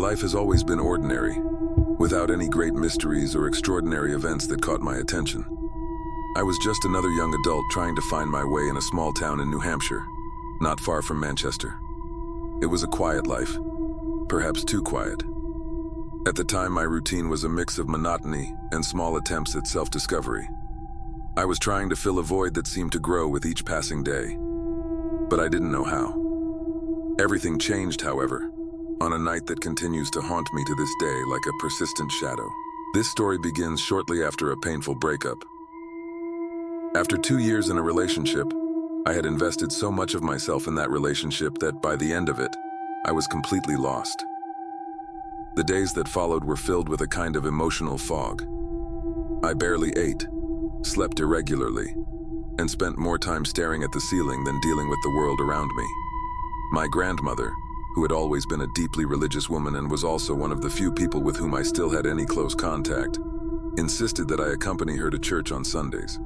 life has always been ordinary, without any great mysteries or extraordinary events that caught my attention. I was just another young adult trying to find my way in a small town in New Hampshire, not far from Manchester. It was a quiet life, perhaps too quiet. At the time, my routine was a mix of monotony and small attempts at self-discovery. I was trying to fill a void that seemed to grow with each passing day, but I didn't know how. Everything changed, however, on a night that continues to haunt me to this day like a persistent shadow. This story begins shortly after a painful breakup. After 2 years in a relationship, I had invested so much of myself in that relationship that by the end of it, I was completely lost. The days that followed were filled with a kind of emotional fog. I barely ate, slept irregularly, and spent more time staring at the ceiling than dealing with the world around me. My grandmother, who had always been a deeply religious woman and was also one of the few people with whom I still had any close contact, insisted that I accompany her to church on Sundays.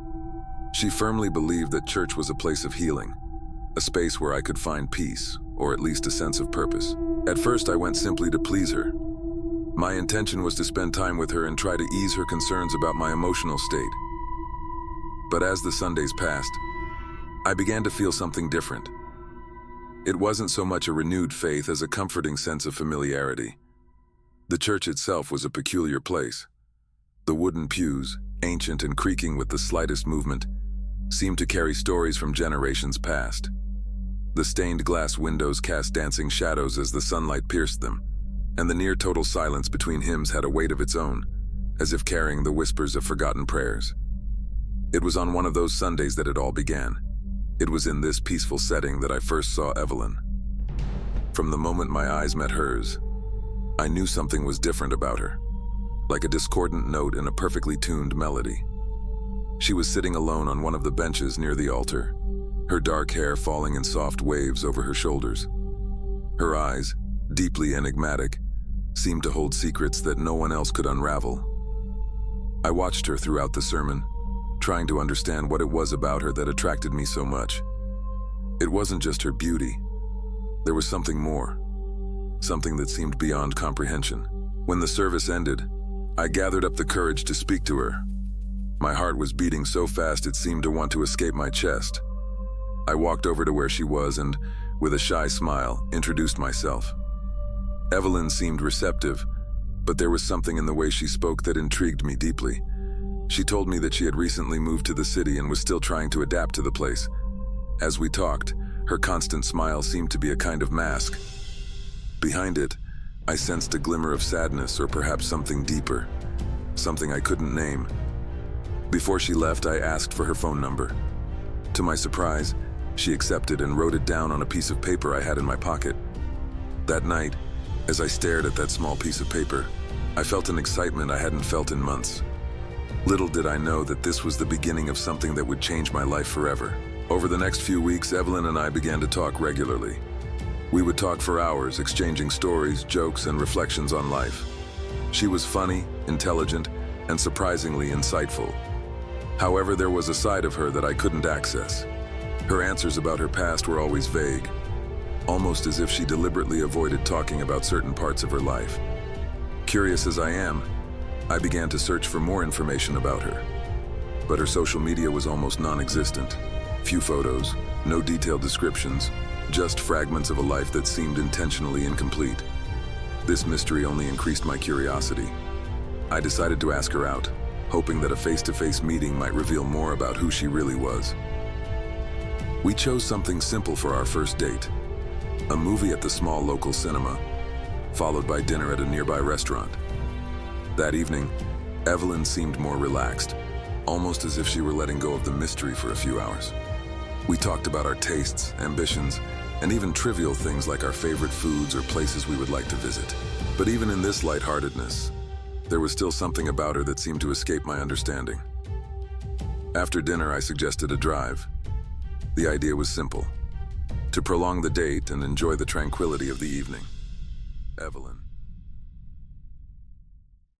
She firmly believed that church was a place of healing, a space where I could find peace, or at least a sense of purpose. At first, I went simply to please her. My intention was to spend time with her and try to ease her concerns about my emotional state. But as the Sundays passed, I began to feel something different. It wasn't so much a renewed faith as a comforting sense of familiarity. The church itself was a peculiar place. The wooden pews, ancient and creaking with the slightest movement, seemed to carry stories from generations past. The stained glass windows cast dancing shadows as the sunlight pierced them, and the near-total silence between hymns had a weight of its own, as if carrying the whispers of forgotten prayers. It was on one of those Sundays that it all began. It was in this peaceful setting that I first saw Evelyn. From the moment my eyes met hers, I knew something was different about her, like a discordant note in a perfectly tuned melody. She was sitting alone on one of the benches near the altar, her dark hair falling in soft waves over her shoulders. Her eyes, deeply enigmatic, seemed to hold secrets that no one else could unravel. I watched her throughout the sermon, trying to understand what it was about her that attracted me so much. It wasn't just her beauty. There was something more, something that seemed beyond comprehension. When the service ended, I gathered up the courage to speak to her. My heart was beating so fast it seemed to want to escape my chest. I walked over to where she was and, with a shy smile, introduced myself. Evelyn seemed receptive, but there was something in the way she spoke that intrigued me deeply. She told me that she had recently moved to the city and was still trying to adapt to the place. As we talked, her constant smile seemed to be a kind of mask. Behind it, I sensed a glimmer of sadness or perhaps something deeper, something I couldn't name. Before she left, I asked for her phone number. To my surprise, she accepted and wrote it down on a piece of paper I had in my pocket. That night, as I stared at that small piece of paper, I felt an excitement I hadn't felt in months. Little did I know that this was the beginning of something that would change my life forever. Over the next few weeks, Evelyn and I began to talk regularly. We would talk for hours, exchanging stories, jokes, and reflections on life. She was funny, intelligent, and surprisingly insightful. However, there was a side of her that I couldn't access. Her answers about her past were always vague, almost as if she deliberately avoided talking about certain parts of her life. Curious as I am, I began to search for more information about her. But her social media was almost non-existent. Few photos, no detailed descriptions, just fragments of a life that seemed intentionally incomplete. This mystery only increased my curiosity. I decided to ask her out, hoping that a face-to-face meeting might reveal more about who she really was. We chose something simple for our first date, a movie at the small local cinema, followed by dinner at a nearby restaurant. That evening, Evelyn seemed more relaxed, almost as if she were letting go of the mystery for a few hours. We talked about our tastes, ambitions, and even trivial things like our favorite foods or places we would like to visit. But even in this lightheartedness, there was still something about her that seemed to escape my understanding. After dinner, I suggested a drive. The idea was simple: to prolong the date and enjoy the tranquility of the evening. Evelyn.